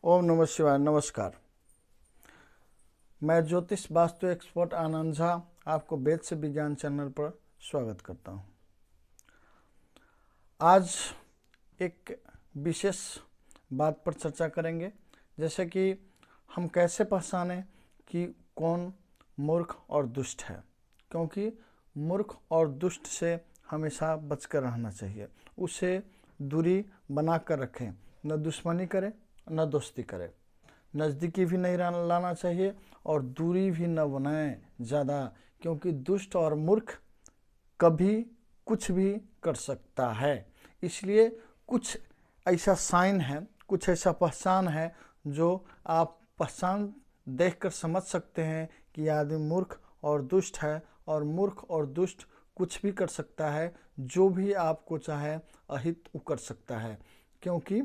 ओम नमः शिवाय। नमस्कार। मैं ज्योतिष वास्तु एक्सपर्ट आनंद झा आपको वेद से विज्ञान चैनल पर स्वागत करता हूं। आज एक विशेष बात पर चर्चा करेंगे, जैसे कि हम कैसे पहचानें कि कौन मूर्ख और दुष्ट है, क्योंकि मूर्ख और दुष्ट से हमेशा बचकर रहना चाहिए। उसे दूरी बना कर रखें, न दुश्मनी करें न दोस्ती करें, नज़दीकी भी नहीं लाना चाहिए और दूरी भी न बनाएं ज़्यादा, क्योंकि दुष्ट और मूर्ख कभी कुछ भी कर सकता है। इसलिए कुछ ऐसा साइन है, कुछ ऐसा पहचान है जो आप पहचान देखकर समझ सकते हैं कि आदमी मूर्ख और दुष्ट है, और मूर्ख और दुष्ट कुछ भी कर सकता है, जो भी आपको चाहे अहित वो कर सकता है, क्योंकि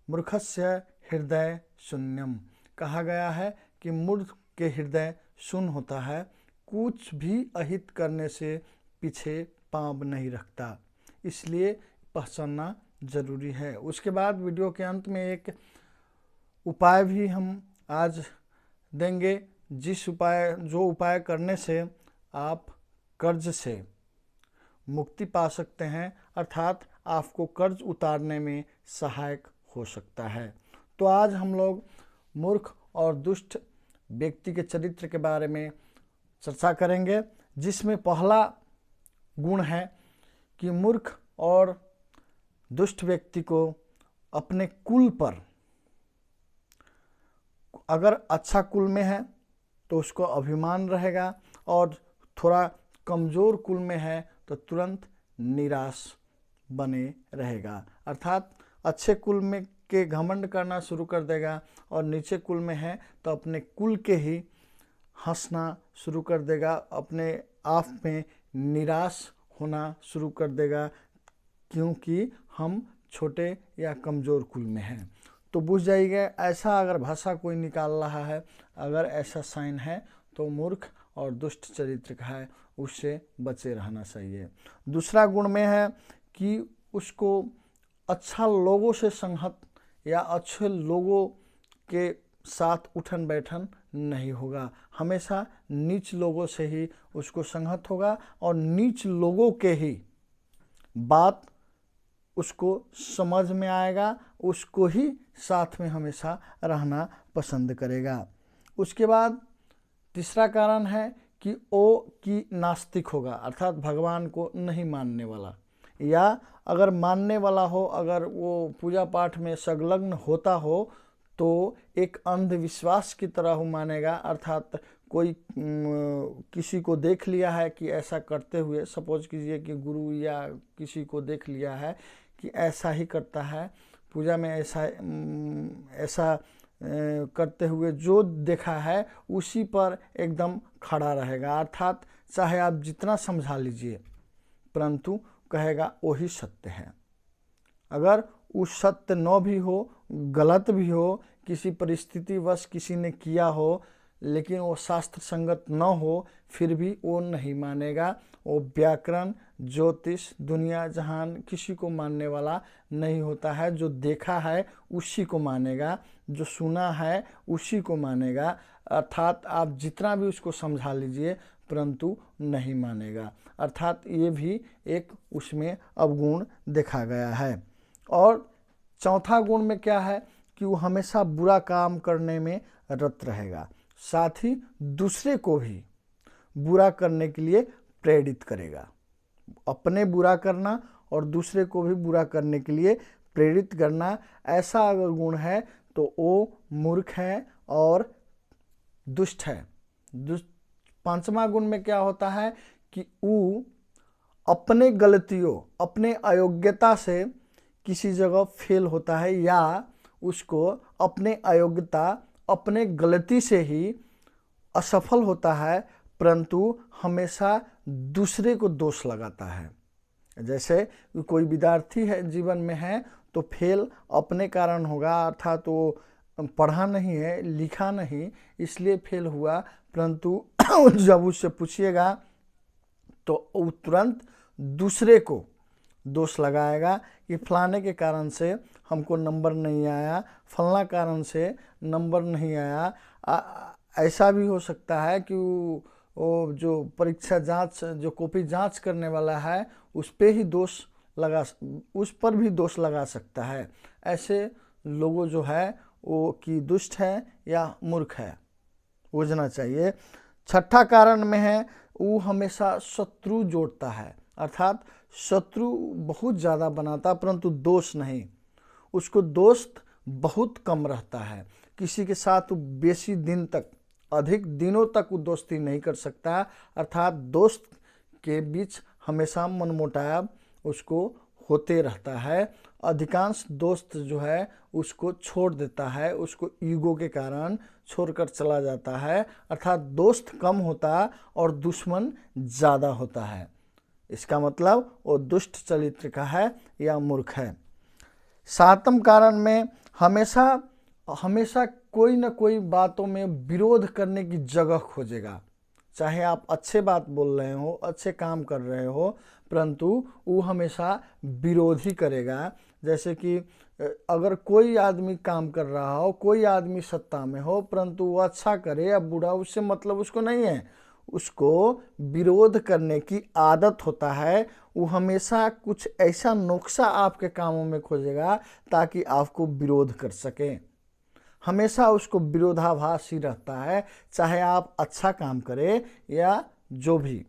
मूर्खस्य हृदय शून्यम कहा गया है कि मूर्ख के हृदय शून्य होता है, कुछ भी अहित करने से पीछे पाँव नहीं रखता। इसलिए पहचानना जरूरी है। उसके बाद वीडियो के अंत में एक उपाय भी हम आज देंगे, जो उपाय करने से आप कर्ज से मुक्ति पा सकते हैं, अर्थात आपको कर्ज उतारने में सहायक हो सकता है। तो आज हम लोग मूर्ख और दुष्ट व्यक्ति के चरित्र के बारे में चर्चा करेंगे, जिसमें पहला गुण है कि मूर्ख और दुष्ट व्यक्ति को अपने कुल पर, अगर अच्छा कुल में है तो उसको अभिमान रहेगा, और थोड़ा कमज़ोर कुल में है तो तुरंत निराश बने रहेगा। अर्थात अच्छे कुल में के घमंड करना शुरू कर देगा, और नीचे कुल में है तो अपने कुल के ही हंसना शुरू कर देगा, अपने आप में निराश होना शुरू कर देगा, क्योंकि हम छोटे या कमज़ोर कुल में हैं। तो बुझ जाइएगा, ऐसा अगर भाषा कोई निकाल रहा है, अगर ऐसा साइन है तो मूर्ख और दुष्ट चरित्र का है, उससे बचे रहना चाहिए। दूसरा गुण में है कि उसको अच्छा लोगों से संगत या अच्छे लोगों के साथ उठन बैठन नहीं होगा, हमेशा नीच लोगों से ही उसको संगत होगा, और नीच लोगों के ही बात उसको समझ में आएगा, उसको ही साथ में हमेशा रहना पसंद करेगा। उसके बाद तीसरा कारण है कि नास्तिक होगा, अर्थात भगवान को नहीं मानने वाला, या अगर मानने वाला हो, अगर वो पूजा पाठ में संलग्न होता हो तो एक अंधविश्वास की तरह वो मानेगा। अर्थात कोई किसी को देख लिया है कि ऐसा करते हुए, सपोज कीजिए कि गुरु या किसी को देख लिया है कि ऐसा ही करता है पूजा में, ऐसा करते हुए जो देखा है उसी पर एकदम खड़ा रहेगा। अर्थात चाहे आप जितना समझा लीजिए, परंतु कहेगा वही सत्य है। अगर उस सत्य न भी हो, गलत भी हो, किसी परिस्थितिवश किसी ने किया हो, लेकिन वो शास्त्र संगत न हो, फिर भी वो नहीं मानेगा। वो व्याकरण, ज्योतिष, दुनिया जहान किसी को मानने वाला नहीं होता है। जो देखा है उसी को मानेगा, जो सुना है उसी को मानेगा। अर्थात आप जितना भी उसको समझा लीजिए, परंतु नहीं मानेगा। अर्थात ये भी एक उसमें अवगुण देखा गया है। और चौथा गुण में क्या है कि वो हमेशा बुरा काम करने में रत रहेगा, साथ ही दूसरे को भी बुरा करने के लिए प्रेरित करेगा। अपने बुरा करना और दूसरे को भी बुरा करने के लिए प्रेरित करना, ऐसा अगर गुण है तो वो मूर्ख है और दुष्ट है। पांचवा गुण में क्या होता है कि वो अपने गलतियों, अपने अयोग्यता से किसी जगह फेल होता है, या उसको अपने अयोग्यता, अपने गलती से ही असफल होता है, परंतु हमेशा दूसरे को दोष लगाता है। जैसे कोई विद्यार्थी है, जीवन में है, तो फेल अपने कारण होगा, अर्थात वो पढ़ा नहीं है, लिखा नहीं, इसलिए फेल हुआ, परंतु जब उससे पूछिएगा तो वो तुरंत दूसरे को दोष लगाएगा कि फलाने के कारण से हमको नंबर नहीं आया, फलाना कारण से नंबर नहीं आया। ऐसा भी हो सकता है कि वो जो परीक्षा जांच, जो कॉपी जांच करने वाला है उस पर भी दोष लगा सकता है। ऐसे लोगों जो है वो कि दुष्ट है या मूर्ख है, बुझना चाहिए। छठा कारण में है वो हमेशा शत्रु जोड़ता है, अर्थात शत्रु बहुत ज़्यादा बनाता परंतु दोष नहीं, उसको दोस्त बहुत कम रहता है। किसी के साथ वो बेसी दिन तक, अधिक दिनों तक वो दोस्ती नहीं कर सकता, अर्थात दोस्त के बीच हमेशा मनमुटाव उसको होते रहता है। अधिकांश दोस्त जो है उसको छोड़ देता है, उसको ईगो के कारण छोड़कर चला जाता है, अर्थात दोस्त कम होता और दुश्मन ज़्यादा होता है। इसका मतलब वो दुष्ट चरित्र का है या मूर्ख है। सातम कारण में हमेशा कोई न कोई बातों में विरोध करने की जगह खोजेगा। चाहे आप अच्छे बात बोल रहे हो, अच्छे काम कर रहे हो, परंतु वो हमेशा विरोध ही करेगा। जैसे कि अगर कोई आदमी काम कर रहा हो, कोई आदमी सत्ता में हो, परंतु वो अच्छा करे या बुरा उससे मतलब उसको नहीं है, उसको विरोध करने की आदत होता है। वो हमेशा कुछ ऐसा नुक्सा आपके कामों में खोजेगा ताकि आपको विरोध कर सके। हमेशा उसको विरोधाभास ही रहता है, चाहे आप अच्छा काम करें या जो भी।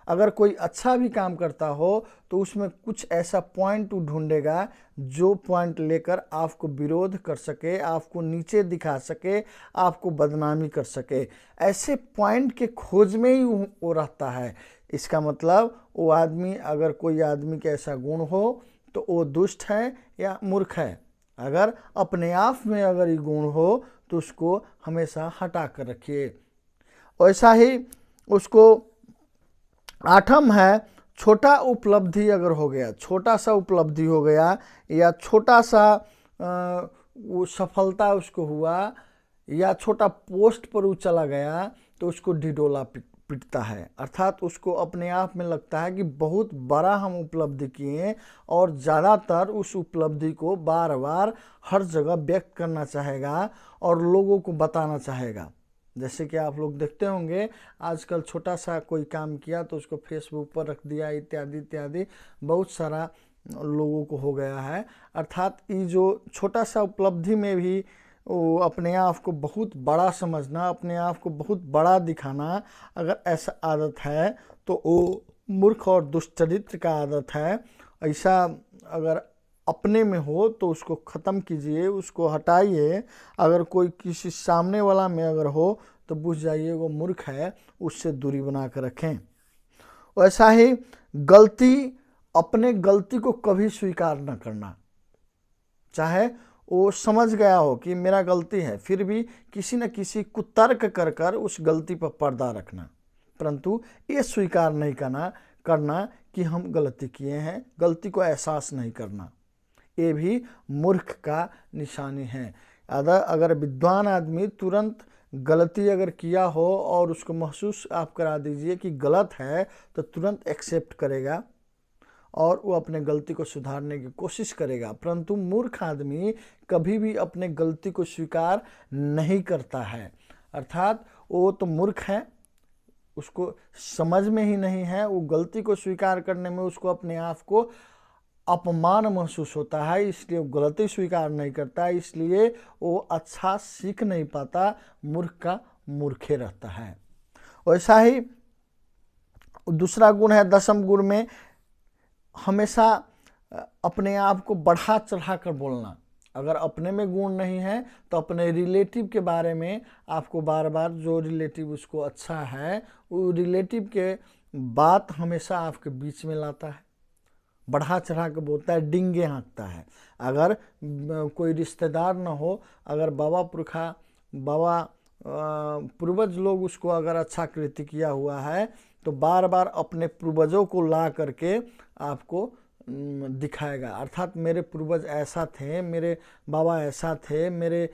अगर कोई अच्छा भी काम करता हो तो उसमें कुछ ऐसा पॉइंट ढूंढेगा जो पॉइंट लेकर आपको विरोध कर सके, आपको नीचे दिखा सके, आपको बदनामी कर सके। ऐसे पॉइंट के खोज में ही वो रहता है। इसका मतलब वो आदमी, अगर कोई आदमी का ऐसा गुण हो तो वो दुष्ट है या मूर्ख है। अगर अपने आप में अगर ये गुण हो तो उसको हमेशा हटा कर रखिए। वैसा ही उसको आठम है, छोटा उपलब्धि अगर हो गया, छोटा सा उपलब्धि हो गया या छोटा सा वो सफलता उसको हुआ या छोटा पोस्ट पर वो चला गया तो उसको ढिढोला पिटता है, अर्थात उसको अपने आप में लगता है कि बहुत बड़ा हम उपलब्धि किए और ज़्यादातर उस उपलब्धि को बार बार हर जगह व्यक्त करना चाहेगा और लोगों को बताना चाहेगा। जैसे कि आप लोग देखते होंगे आजकल छोटा सा कोई काम किया तो उसको फेसबुक पर रख दिया इत्यादि इत्यादि, बहुत सारा लोगों को हो गया है। अर्थात ये जो छोटा सा उपलब्धि में भी वो अपने आप को बहुत बड़ा समझना, अपने आप को बहुत बड़ा दिखाना, अगर ऐसा आदत है तो वो मूर्ख और दुष्चरित्र का आदत है। ऐसा अगर अपने में हो तो उसको ख़त्म कीजिए, उसको हटाइए। अगर कोई किसी सामने वाला में अगर हो तो बुझ जाइए वो मूर्ख है, उससे दूरी बना कर रखें। वैसा ही अपने गलती को कभी स्वीकार न करना। चाहे वो समझ गया हो कि मेरा गलती है, फिर भी किसी न किसी कुतर्क कर कर उस गलती पर पर्दा रखना, परंतु ये स्वीकार नहीं करना कि हम गलती किए हैं, गलती को एहसास नहीं करना, ये भी मूर्ख का निशानी है। अगर विद्वान आदमी तुरंत गलती अगर किया हो और उसको महसूस आप करा दीजिए कि गलत है तो तुरंत एक्सेप्ट करेगा और वो अपने गलती को सुधारने की कोशिश करेगा। परंतु मूर्ख आदमी कभी भी अपने गलती को स्वीकार नहीं करता है, अर्थात वो तो मूर्ख है, उसको समझ में ही नहीं है। वो गलती को स्वीकार करने में उसको अपने आप को अपमान महसूस होता है, इसलिए वो गलती स्वीकार नहीं करता, इसलिए वो अच्छा सीख नहीं पाता, मूर्ख का मूर्खे रहता है। वैसा ही दूसरा गुण है दसम गुण में, हमेशा अपने आप को बढ़ा चढ़ा कर बोलना। अगर अपने में गुण नहीं है तो अपने रिलेटिव के बारे में आपको बार बार, जो रिलेटिव उसको अच्छा है वो रिलेटिव के बात हमेशा आपके बीच में लाता है, बढ़ा चढ़ा के बोलता है, डिंगे हाँकता है। अगर कोई रिश्तेदार न हो, अगर पूर्वज लोग उसको अगर अच्छा कृत्य किया हुआ है तो बार बार अपने पूर्वजों को ला करके आपको दिखाएगा, अर्थात मेरे पूर्वज ऐसा थे, मेरे बाबा ऐसा थे, मेरे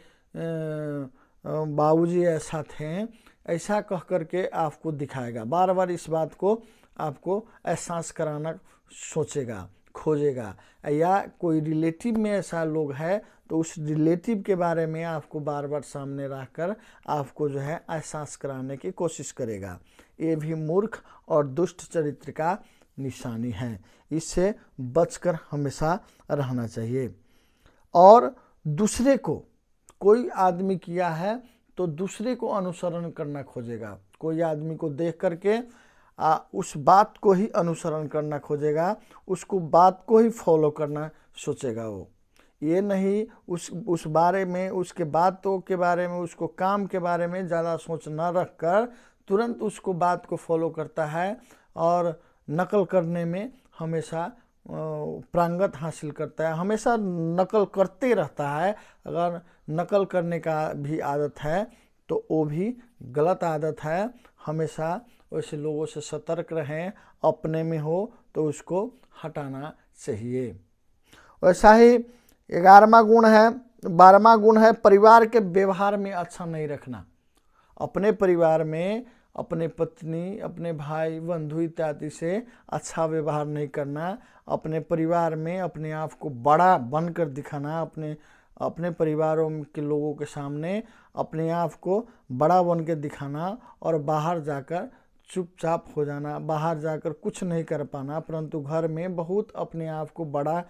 बाबूजी ऐसा थे, ऐसा कह करके आपको दिखाएगा। बार बार इस बात को आपको एहसास कराना सोचेगा, खोजेगा, या कोई रिलेटिव में ऐसा लोग है तो उस रिलेटिव के बारे में आपको बार बार सामने रखकर आपको जो है एहसास कराने की कोशिश करेगा। ये भी मूर्ख और दुष्ट चरित्र का निशानी है। इससे बचकर हमेशा रहना चाहिए। और दूसरे को, कोई आदमी किया है तो दूसरे को अनुसरण करना खोजेगा। कोई आदमी को देख करके उस बात को ही अनुसरण करना खोजेगा, उसको बात को ही फॉलो करना सोचेगा। वो ये नहीं उस बारे में, उसके बातों के बारे में, उसको काम के बारे में ज़्यादा सोच न रख कर तुरंत उसको बात को फॉलो करता है और नकल करने में हमेशा प्रांगत हासिल करता है, हमेशा नकल करते रहता है। अगर नकल करने का भी आदत है तो वो भी गलत आदत है। हमेशा वैसे लोगों से सतर्क रहें, अपने में हो तो उसको हटाना चाहिए। वैसा ही 11वां गुण है, 12वां गुण है परिवार के व्यवहार में अच्छा नहीं रखना। अपने परिवार में अपने पत्नी, अपने भाई, बंधु इत्यादि से अच्छा व्यवहार नहीं करना। अपने परिवार में अपने आप को बड़ा बनकर दिखाना, अपने परिवारों के लोगों के सामने अपने आप को बड़ा बन के दिखाना और बाहर जाकर चुपचाप हो जाना, बाहर जाकर कुछ नहीं कर पाना, परंतु घर में बहुत अपने आप को बड़ा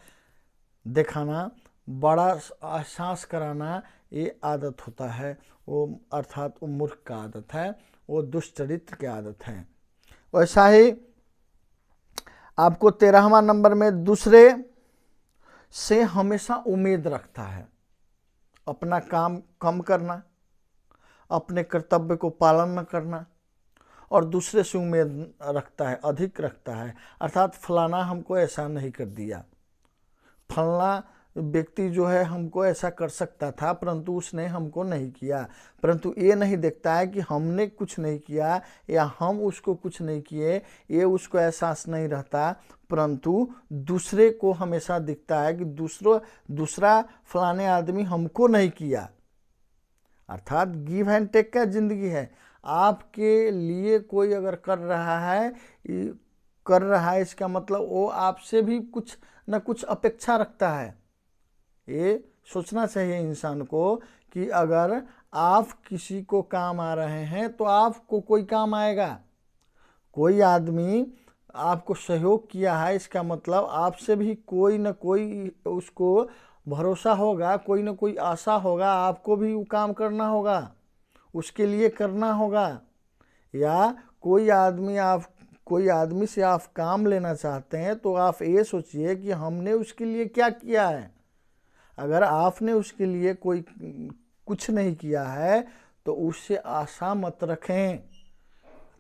दिखाना, बड़ा एहसास कराना, ये आदत होता है। वो अर्थात वो मूर्ख का आदत है, वो दुष्चरित्र की आदत है। वैसा ही आपको 13वां नंबर में दूसरे से हमेशा उम्मीद रखता है। अपना काम कम करना, अपने कर्तव्य को पालन न करना और दूसरे से उम्मीद रखता है, अधिक रखता है। अर्थात फलाना हमको ऐसा नहीं कर दिया, फलाना व्यक्ति जो है हमको ऐसा कर सकता था परंतु उसने हमको नहीं किया। परंतु ये नहीं देखता है कि हमने कुछ नहीं किया या हम उसको कुछ नहीं किए, ये उसको एहसास नहीं रहता, परंतु दूसरे को हमेशा दिखता है कि दूसरा फलाने आदमी हमको नहीं किया। अर्थात गिव एंड टेक का जिंदगी है। आपके लिए कोई अगर कर रहा है इसका मतलब वो आपसे भी कुछ न कुछ अपेक्षा रखता है। ये सोचना चाहिए इंसान को कि अगर आप किसी को काम आ रहे हैं तो आपको कोई काम आएगा। कोई आदमी आपको सहयोग किया है इसका मतलब आपसे भी कोई न कोई उसको भरोसा होगा, कोई न कोई आशा होगा, आपको भी वो काम करना होगा, उसके लिए करना होगा। या कोई आदमी से आप काम लेना चाहते हैं तो आप ये सोचिए कि हमने उसके लिए क्या किया है। अगर आपने उसके लिए कोई कुछ नहीं किया है तो उससे आशा मत रखें।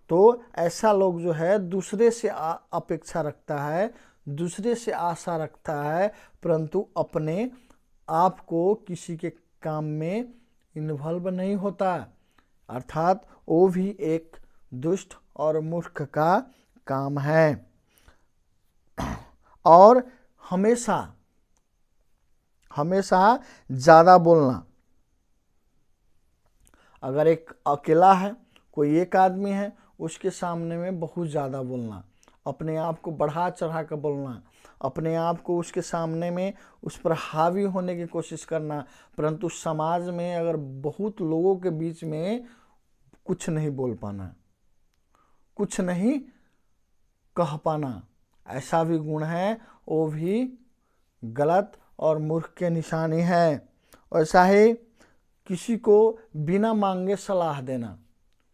तो ऐसा लोग जो है दूसरे से अपेक्षा रखता है, दूसरे से आशा रखता है, परंतु अपने आप को किसी के काम में इन्वॉल्व नहीं होता। अर्थात वो भी एक दुष्ट और मूर्ख का काम है। और हमेशा ज़्यादा बोलना। अगर एक अकेला है, कोई एक आदमी है, उसके सामने में बहुत ज़्यादा बोलना, अपने आप को बढ़ा चढ़ा कर बोलना, अपने आप को उसके सामने में उस पर हावी होने की कोशिश करना, परंतु समाज में अगर बहुत लोगों के बीच में कुछ नहीं बोल पाना, कुछ नहीं कह पाना, ऐसा भी गुण है, वो भी गलत और मूर्ख के निशानी है। ऐसा ही किसी को बिना मांगे सलाह देना।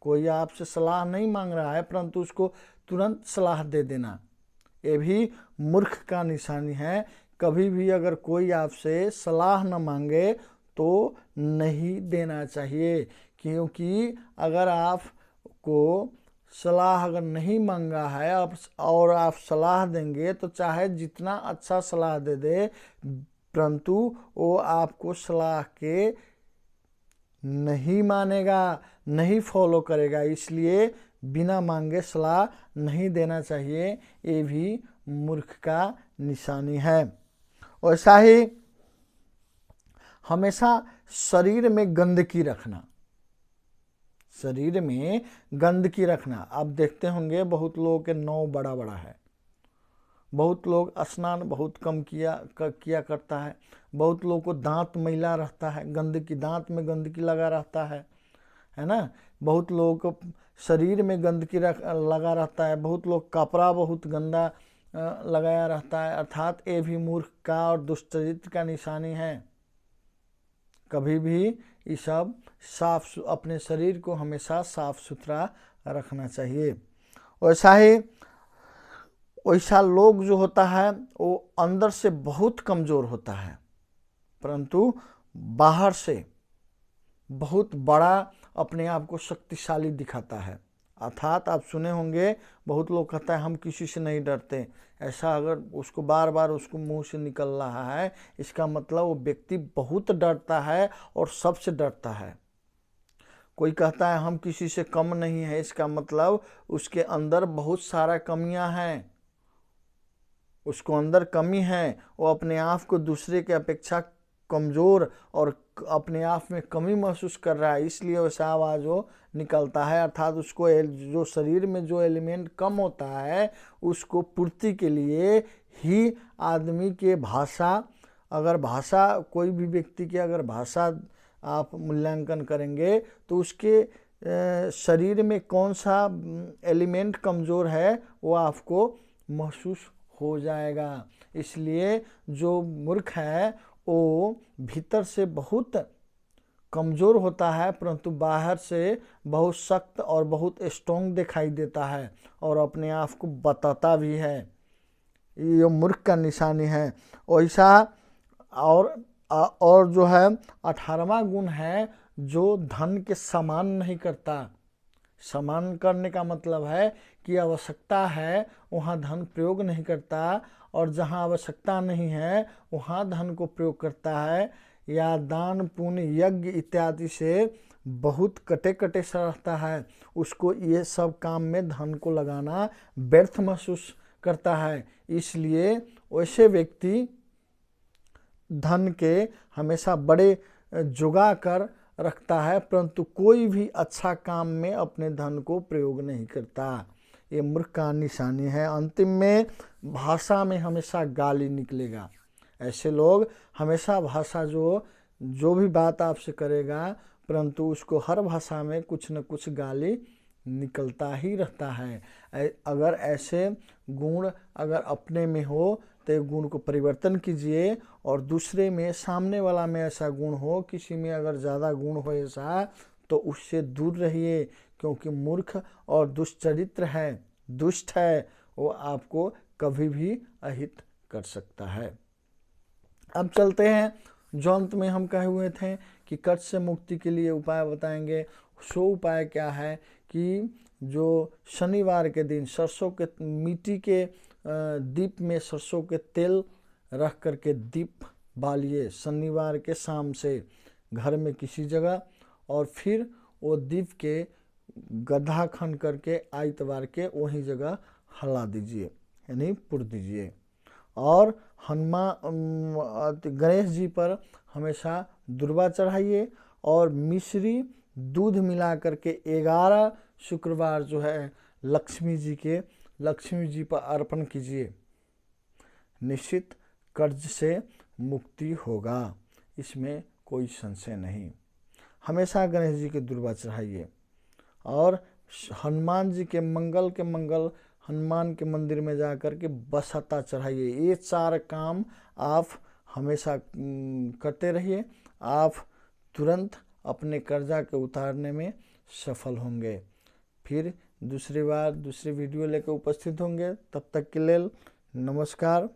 कोई आपसे सलाह नहीं मांग रहा है परंतु उसको तुरंत सलाह दे देना, ये भी मूर्ख का निशानी है। कभी भी अगर कोई आपसे सलाह न मांगे तो नहीं देना चाहिए, क्योंकि अगर आपको सलाह अगर नहीं मांगा है और आप सलाह देंगे तो चाहे जितना अच्छा सलाह दे परंतु वो आपको सलाह के नहीं मानेगा, नहीं फॉलो करेगा। इसलिए बिना मांगे सलाह नहीं देना चाहिए, ये भी मूर्ख का निशानी है। वैसा ही हमेशा शरीर में गंदगी रखना। शरीर में गंदगी रखना। आप देखते होंगे बहुत लोगों के नौ बड़ा बड़ा है, बहुत लोग स्नान बहुत कम किया करता है, बहुत लोगों को दांत मैला रहता है, गंदगी दांत में गंदगी लगा रहता है ना। बहुत लोगों को शरीर में गंदगी लगा रहता है, बहुत लोग कपड़ा बहुत गंदा लगाया रहता है। अर्थात ये भी मूर्ख का और दुष्चरित्र का निशानी है। कभी भी ये सब अपने शरीर को हमेशा साफ सुथरा रखना चाहिए। वैसा लोग जो होता है वो अंदर से बहुत कमज़ोर होता है, परंतु बाहर से बहुत बड़ा अपने आप को शक्तिशाली दिखाता है। अर्थात आप सुने होंगे बहुत लोग कहता है हम किसी से नहीं डरते। ऐसा अगर उसको बार बार उसको मुंह से निकल रहा है, इसका मतलब वो व्यक्ति बहुत डरता है और सबसे डरता है। कोई कहता है हम किसी से कम नहीं है, इसका मतलब उसके अंदर बहुत सारा कमियां हैं, उसको अंदर कमी है, वो अपने आप को दूसरे के अपेक्षा कमज़ोर और अपने आप में कमी महसूस कर रहा है, इसलिए वैसा आवाज़ वो निकलता है। अर्थात उसको जो शरीर में जो एलिमेंट कम होता है उसको पूर्ति के लिए ही आदमी के भाषा, अगर भाषा कोई भी व्यक्ति की अगर भाषा आप मूल्यांकन करेंगे तो उसके शरीर में कौन सा एलिमेंट कमज़ोर है वो आपको महसूस हो जाएगा। इसलिए जो मूर्ख है वो भीतर से बहुत कमज़ोर होता है, परंतु बाहर से बहुत सख्त और बहुत स्ट्रॉन्ग दिखाई देता है और अपने आप को बताता भी है। ये मूर्ख का निशानी है। वैसा और जो है 18वां गुण है जो धन के समान नहीं करता। समान करने का मतलब है कि आवश्यकता है वहाँ धन प्रयोग नहीं करता, और जहाँ आवश्यकता नहीं है वहाँ धन को प्रयोग करता है, या दान पुण्य यज्ञ इत्यादि से बहुत कटे सा रहता है। उसको ये सब काम में धन को लगाना व्यर्थ महसूस करता है। इसलिए वैसे व्यक्ति धन के हमेशा बड़े जुगा कर रखता है, परंतु कोई भी अच्छा काम में अपने धन को प्रयोग नहीं करता। ये मूर्ख का निशानी है। अंतिम में भाषा में हमेशा गाली निकलेगा। ऐसे लोग हमेशा भाषा जो भी बात आपसे करेगा, परंतु उसको हर भाषा में कुछ न कुछ गाली निकलता ही रहता है। अगर ऐसे गुण अगर अपने में हो तो गुण को परिवर्तन कीजिए, और दूसरे में सामने वाला में ऐसा गुण हो, किसी में अगर ज़्यादा गुण हो ऐसा, तो उससे दूर रहिए, क्योंकि मूर्ख और दुष्चरित्र है, दुष्ट है, वो आपको कभी भी अहित कर सकता है। अब चलते हैं जो अंत में हम कहे हुए थे कि कर्ज से मुक्ति के लिए उपाय बताएंगे। सो उपाय क्या है कि जो शनिवार के दिन सरसों के मिट्टी के दीप में सरसों के तेल रख करके दीप बालिए शनिवार के शाम से घर में किसी जगह, और फिर वो दीप के गड्ढा खन करके आइतवार के वही जगह हला दीजिए, यानी पुर दीजिए। और गणेश जी पर हमेशा दुर्वा चढ़ाइए, और मिश्री दूध मिला करके 11 शुक्रवार जो है लक्ष्मी जी पर अर्पण कीजिए। निश्चित कर्ज से मुक्ति होगा, इसमें कोई संशय नहीं। हमेशा गणेश जी के दुर्वा चढ़ाइए, और हनुमान जी के मंगल हनुमान के मंदिर में जा कर के बसता चढ़ाइए। ये 4 काम आप हमेशा करते रहिए, आप तुरंत अपने कर्जा के उतारने में सफल होंगे। फिर दूसरी वीडियो लेकर उपस्थित होंगे, तब तक के लिए नमस्कार।